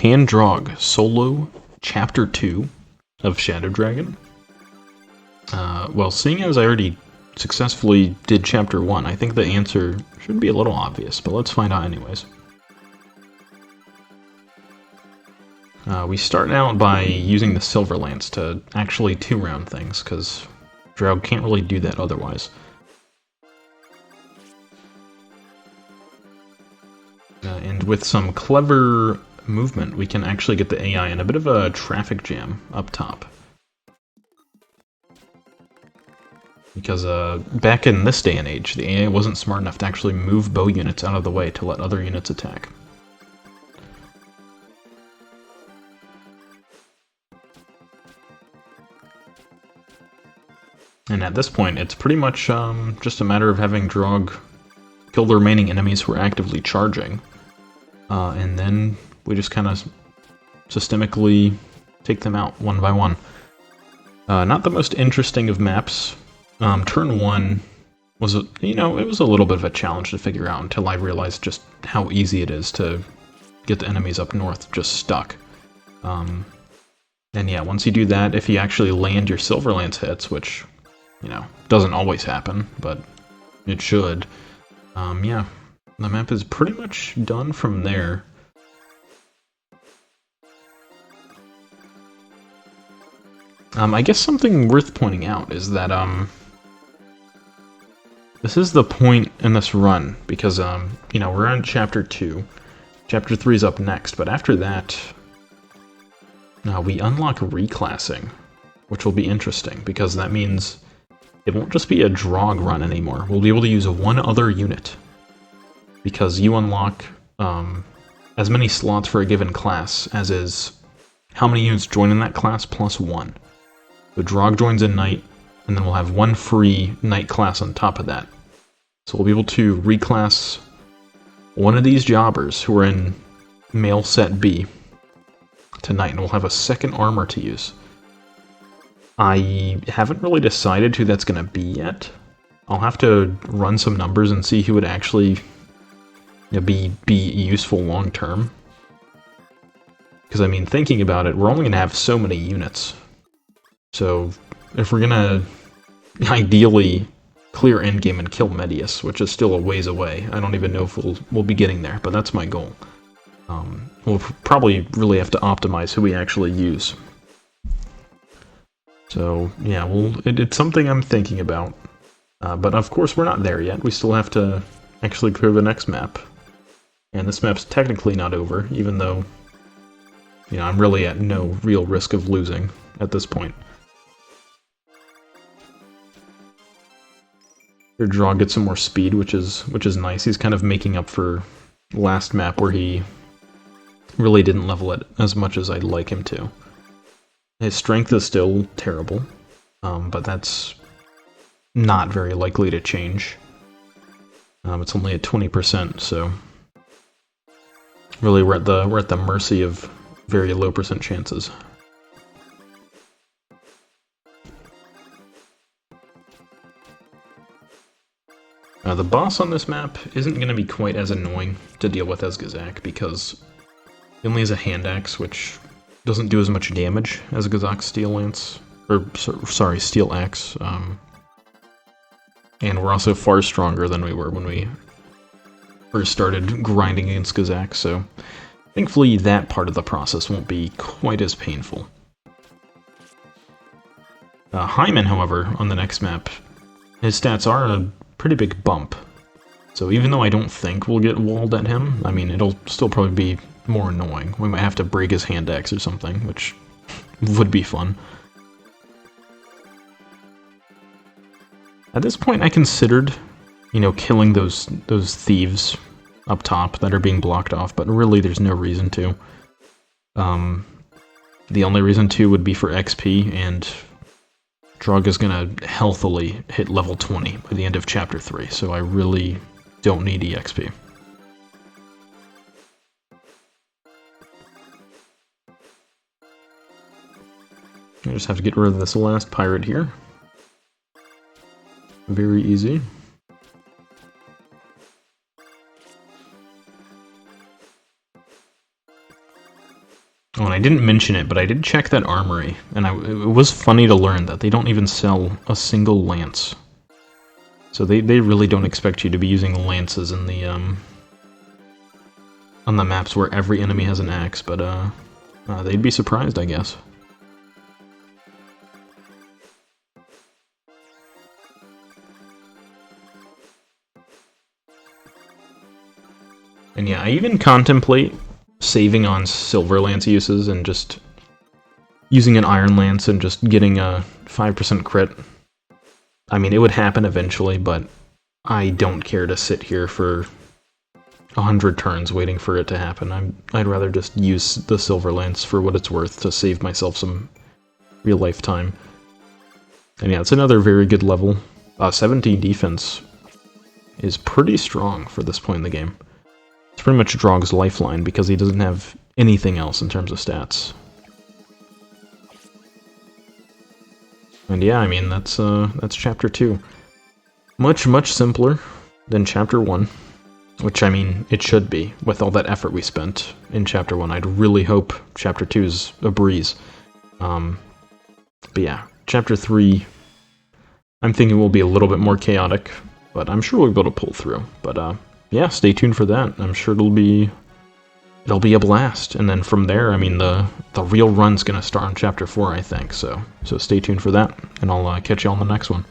Can Draug solo Chapter 2 of Shadow Dragon? Well, seeing as I already successfully did Chapter 1, I think the answer should be a little obvious, but let's find out anyways. We start out by using the Silver Lance to actually two-round things, because Draug can't really do that otherwise. And with some clever movement, we can actually get the AI in a bit of a traffic jam up top. Because back in this day and age, the AI wasn't smart enough to actually move bow units out of the way to let other units attack. And at this point, it's pretty much just a matter of having Draug kill the remaining enemies who are actively charging. And then we just kind of systemically take them out one by one. Not the most interesting of maps. Turn 1 was, it was a little bit of a challenge to figure out until I realized just how easy it is to get the enemies up north just stuck. And yeah, once you do that, if you actually land your Silver Lance hits, which, doesn't always happen, but it should, yeah, the map is pretty much done from there. I guess something worth pointing out is that, this is the point in this run, because, we're on Chapter 2. Chapter 3 is up next, but after that, we unlock reclassing, which will be interesting, because that means it won't just be a Draug run anymore. We'll be able to use one other unit, because you unlock as many slots for a given class as is how many units join in that class plus 1. So Draug joins in Knight, and then we'll have one free Knight class on top of that. So we'll be able to reclass one of these jobbers who are in male set B to Knight, and we'll have a second armor to use. I haven't really decided who that's going to be yet. I'll have to run some numbers and see who would actually be useful long term. Because, I mean, thinking about it, we're only going to have so many units. So, if we're going to ideally clear endgame and kill Medius, which is still a ways away, I don't even know if we'll be getting there, but that's my goal. We'll probably really have to optimize who we actually use. So, yeah, it's something I'm thinking about. But of course we're not there yet. We still have to actually clear the next map. And this map's technically not over, even though, I'm really at no real risk of losing at this point. Here Draug gets some more speed, which is nice. He's kind of making up for last map where he really didn't level it as much as I'd like him to. His strength is still terrible, but that's not very likely to change. It's only at 20%, so really we're at the mercy of very low percent chances. The boss on this map isn't going to be quite as annoying to deal with as Gazak, because he only has a hand axe, which doesn't do as much damage as a Gazak's steel lance, or sorry, steel axe. And we're also far stronger than we were when we first started grinding against Gazak, so thankfully that part of the process won't be quite as painful. Hyman, however, on the next map, his stats are a pretty big bump. So even though I don't think we'll get walled at him, I mean, it'll still probably be more annoying. We might have to break his hand axe or something, which would be fun. At this point, I considered, killing those thieves up top that are being blocked off, but really there's no reason to. The only reason to would be for XP, and Draug is gonna healthily hit level 20 by the end of Chapter 3, so I really don't need EXP. I just have to get rid of this last pirate here. Very easy. Oh, and I didn't mention it, but I did check that armory, and it was funny to learn that they don't even sell a single lance. So they really don't expect you to be using lances in the, on the maps where every enemy has an axe, but, they'd be surprised, I guess. And yeah, I even contemplate saving on silver lance uses and just using an iron lance and just getting a 5% crit. I mean, it would happen eventually, but I don't care to sit here for 100 turns waiting for it to happen. I'd rather just use the silver lance for what it's worth to save myself some real life time. And yeah, it's another very good level. 17 defense is pretty strong for this point in the game. It's pretty much Draug's lifeline because he doesn't have anything else in terms of stats. And yeah, I mean, that's Chapter 2. Much simpler than Chapter 1. Which, I mean, it should be, with all that effort we spent in Chapter 1. I'd really hope Chapter 2 is a breeze. But yeah, Chapter 3, I'm thinking will be a little bit more chaotic, but I'm sure we'll be able to pull through. But yeah, stay tuned for that. I'm sure it'll be a blast. And then from there, I mean, the real run's gonna start on Chapter 4, I think. So stay tuned for that, and I'll catch you on the next one.